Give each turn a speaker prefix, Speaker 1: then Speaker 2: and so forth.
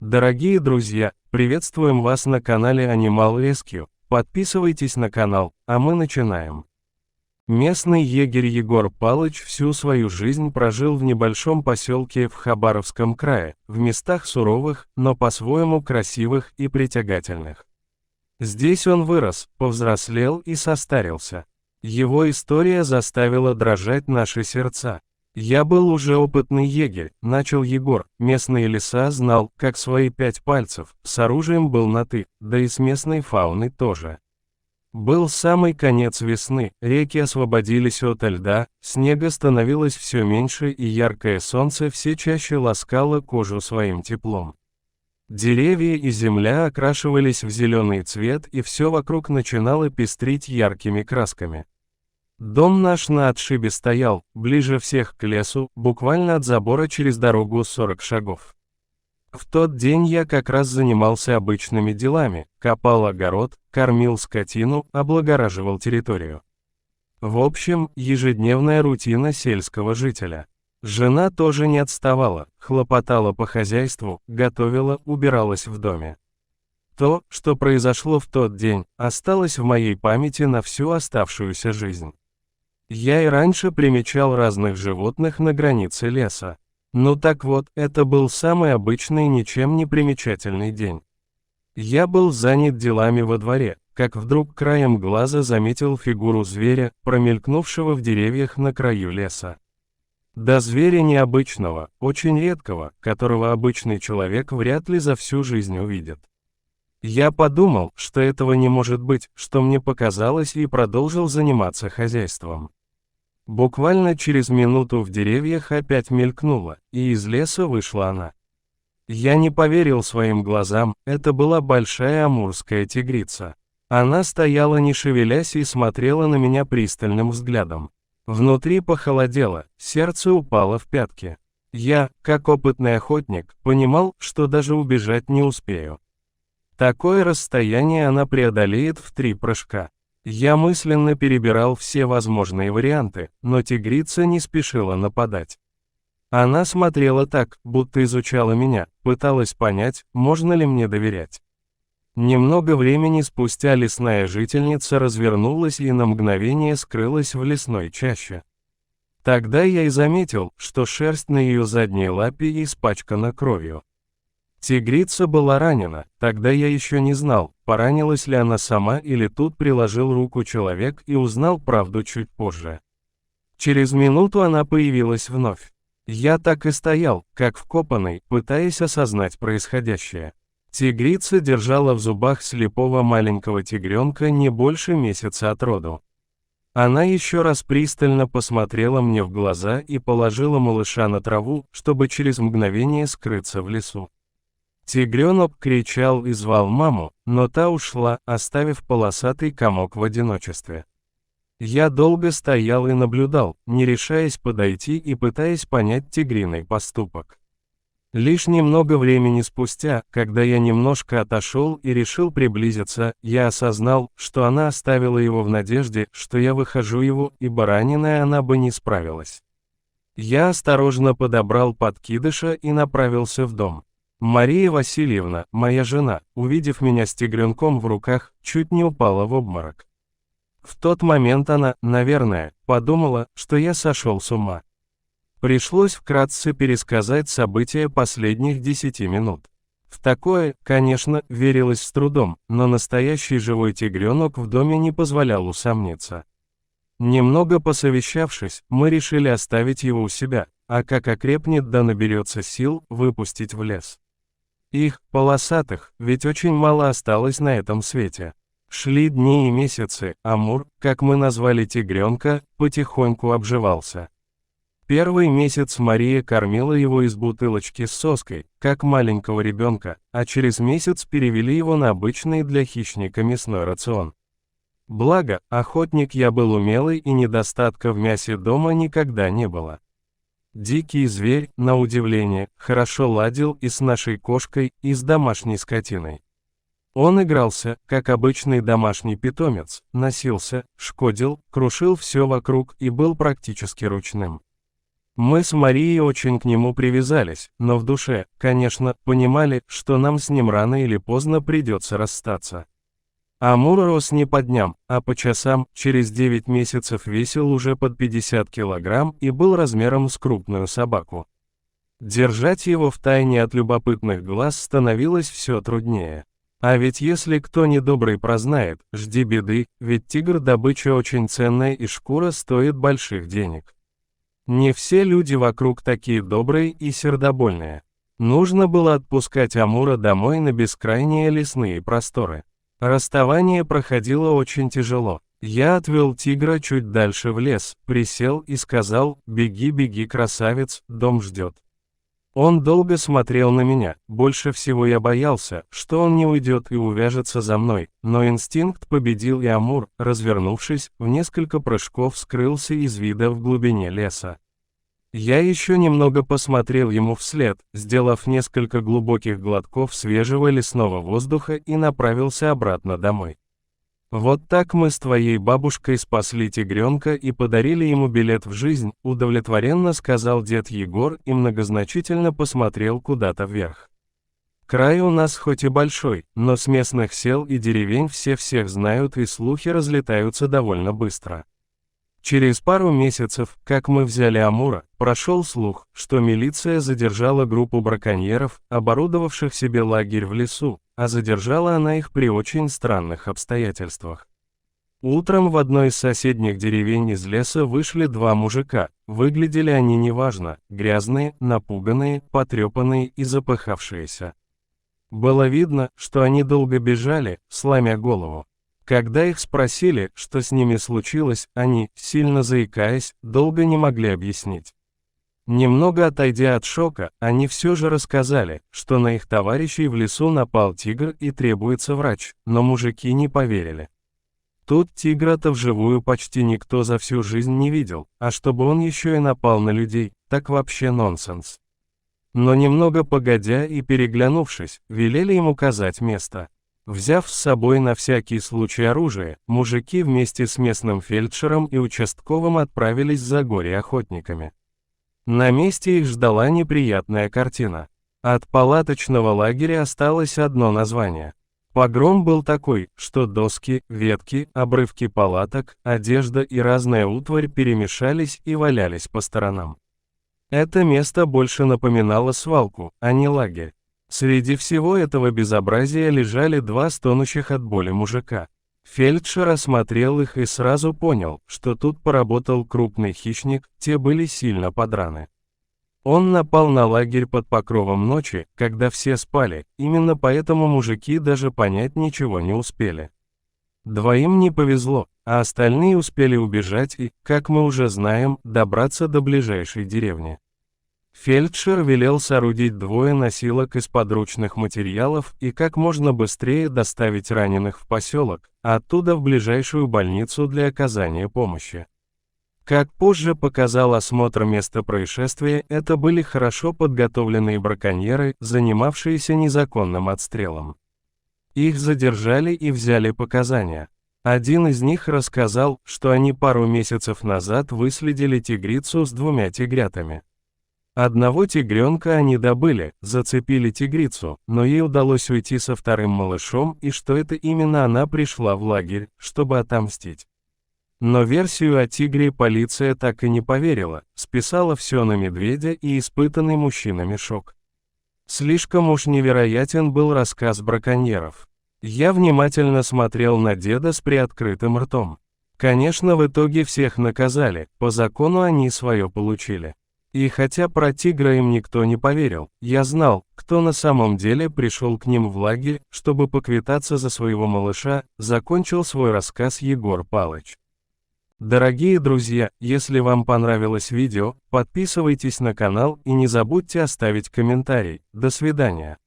Speaker 1: Дорогие друзья, приветствуем вас на канале Animal Rescue. Подписывайтесь на канал, а мы начинаем. Местный егерь Егор Палыч всю свою жизнь прожил в небольшом поселке в Хабаровском крае, в местах суровых, но по-своему красивых и притягательных. Здесь он вырос, повзрослел и состарился. Его история заставила дрожать наши сердца. «Я был уже опытный егерь», — начал Егор, местные леса знал, как свои 5 пальцев, с оружием был на «ты», да и с местной фауной тоже. Был самый конец весны, реки освободились от льда, снега становилось все меньше и яркое солнце все чаще ласкало кожу своим теплом. Деревья и земля окрашивались в зеленый цвет и все вокруг начинало пестрить яркими красками. Дом наш на отшибе стоял, ближе всех к лесу, буквально от забора через дорогу 40 шагов. В тот день я как раз занимался обычными делами, копал огород, кормил скотину, облагораживал территорию. В общем, ежедневная рутина сельского жителя. Жена тоже не отставала, хлопотала по хозяйству, готовила, убиралась в доме. То, что произошло в тот день, осталось в моей памяти на всю оставшуюся жизнь. Я и раньше примечал разных животных на границе леса. Ну так вот, это был самый обычный ничем не примечательный день. Я был занят делами во дворе, как вдруг краем глаза заметил фигуру зверя, промелькнувшего в деревьях на краю леса. Да зверя необычного, очень редкого, которого обычный человек вряд ли за всю жизнь увидит. Я подумал, что этого не может быть, что мне показалось, и продолжил заниматься хозяйством. Буквально через минуту в деревьях опять мелькнула, и из леса вышла она. Я не поверил своим глазам, это была большая амурская тигрица. Она стояла не шевелясь и смотрела на меня пристальным взглядом. Внутри похолодело, сердце упало в пятки. Я, как опытный охотник, понимал, что даже убежать не успею. Такое расстояние она преодолеет в 3 прыжка. Я мысленно перебирал все возможные варианты, но тигрица не спешила нападать. Она смотрела так, будто изучала меня, пыталась понять, можно ли мне доверять. Немного времени спустя лесная жительница развернулась и на мгновение скрылась в лесной чаще. Тогда я и заметил, что шерсть на ее задней лапе испачкана кровью. Тигрица была ранена, тогда я еще не знал, поранилась ли она сама или тут приложил руку человек, и узнал правду чуть позже. Через минуту она появилась вновь. Я так и стоял, как вкопанный, пытаясь осознать происходящее. Тигрица держала в зубах слепого маленького тигренка не больше месяца от роду. Она еще раз пристально посмотрела мне в глаза и положила малыша на траву, чтобы через мгновение скрыться в лесу. Тигренок кричал и звал маму, но та ушла, оставив полосатый комок в одиночестве. Я долго стоял и наблюдал, не решаясь подойти и пытаясь понять тигриный поступок. Лишь немного времени спустя, когда я немножко отошел и решил приблизиться, я осознал, что она оставила его в надежде, что я выхожу его, и раненая она бы не справилась. Я осторожно подобрал подкидыша и направился в дом. Мария Васильевна, моя жена, увидев меня с тигренком в руках, чуть не упала в обморок. В тот момент она, наверное, подумала, что я сошел с ума. Пришлось вкратце пересказать события последних 10 минут. В такое, конечно, верилось с трудом, но настоящий живой тигренок в доме не позволял усомниться. Немного посовещавшись, мы решили оставить его у себя, а как окрепнет да наберется сил, выпустить в лес. Их, полосатых, ведь очень мало осталось на этом свете. Шли дни и месяцы, Амур, как мы назвали тигренка, потихоньку обживался. Первый месяц Мария кормила его из бутылочки с соской, как маленького ребенка, а через месяц перевели его на обычный для хищника мясной рацион. Благо, охотник я был умелый и недостатка в мясе дома никогда не было. Дикий зверь, на удивление, хорошо ладил и с нашей кошкой, и с домашней скотиной. Он игрался, как обычный домашний питомец, носился, шкодил, крушил все вокруг и был практически ручным. Мы с Марией очень к нему привязались, но в душе, конечно, понимали, что нам с ним рано или поздно придется расстаться. Амур рос не по дням, а по часам, через 9 месяцев весил уже под 50 килограмм и был размером с крупную собаку. Держать его в тайне от любопытных глаз становилось все труднее. А ведь если кто недобрый прознает, жди беды, ведь тигр добыча очень ценная и шкура стоит больших денег. Не все люди вокруг такие добрые и сердобольные. Нужно было отпускать Амура домой на бескрайние лесные просторы. Расставание проходило очень тяжело. Я отвел тигра чуть дальше в лес, присел и сказал: «Беги, беги, красавец, дом ждет». Он долго смотрел на меня, больше всего я боялся, что он не уйдет и увяжется за мной, но инстинкт победил, и Амур, развернувшись, в несколько прыжков скрылся из вида в глубине леса. Я еще немного посмотрел ему вслед, сделав несколько глубоких глотков свежего лесного воздуха, и направился обратно домой. «Вот так мы с твоей бабушкой спасли тигренка и подарили ему билет в жизнь», удовлетворенно сказал дед Егор и многозначительно посмотрел куда-то вверх. «Край у нас хоть и большой, но с местных сел и деревень все всех знают, и слухи разлетаются довольно быстро. Через пару месяцев, как мы взяли Амура, прошел слух, что милиция задержала группу браконьеров, оборудовавших себе лагерь в лесу, а задержала она их при очень странных обстоятельствах. Утром в одной из соседних деревень из леса вышли два мужика, выглядели они неважно, грязные, напуганные, потрепанные и запыхавшиеся. Было видно, что они долго бежали, сломя голову. Когда их спросили, что с ними случилось, они, сильно заикаясь, долго не могли объяснить. Немного отойдя от шока, они все же рассказали, что на их товарищей в лесу напал тигр и требуется врач, но мужики не поверили. Тут тигра-то вживую почти никто за всю жизнь не видел, а чтобы он еще и напал на людей, так вообще нонсенс. Но немного погодя и переглянувшись, велели им указать место. Взяв с собой на всякий случай оружие, мужики вместе с местным фельдшером и участковым отправились за горе-охотниками. На месте их ждала неприятная картина. От палаточного лагеря осталось одно название. Погром был такой, что доски, ветки, обрывки палаток, одежда и разная утварь перемешались и валялись по сторонам. Это место больше напоминало свалку, а не лагерь. Среди всего этого безобразия лежали два стонущих от боли мужика. Фельдшер осмотрел их и сразу понял, что тут поработал крупный хищник, те были сильно подраны. Он напал на лагерь под покровом ночи, когда все спали, именно поэтому мужики даже понять ничего не успели. Двоим не повезло, а остальные успели убежать и, как мы уже знаем, добраться до ближайшей деревни. Фельдшер велел соорудить двое носилок из подручных материалов и как можно быстрее доставить раненых в поселок, а оттуда в ближайшую больницу для оказания помощи. Как позже показал осмотр места происшествия, это были хорошо подготовленные браконьеры, занимавшиеся незаконным отстрелом. Их задержали и взяли показания. Один из них рассказал, что они пару месяцев назад выследили тигрицу с двумя тигрятами. Одного тигренка они добыли, зацепили тигрицу, но ей удалось уйти со вторым малышом, и что это именно она пришла в лагерь, чтобы отомстить. Но версию о тигре полиция так и не поверила, списала все на медведя и испытанный мужчинами шок. Слишком уж невероятен был рассказ браконьеров. Я внимательно смотрел на деда с приоткрытым ртом. Конечно, в итоге всех наказали, по закону они свое получили. И хотя про тигра им никто не поверил, я знал, кто на самом деле пришел к ним в лагерь, чтобы поквитаться за своего малыша, закончил свой рассказ Егор Палыч. Дорогие друзья, если вам понравилось видео, подписывайтесь на канал и не забудьте оставить комментарий. До свидания.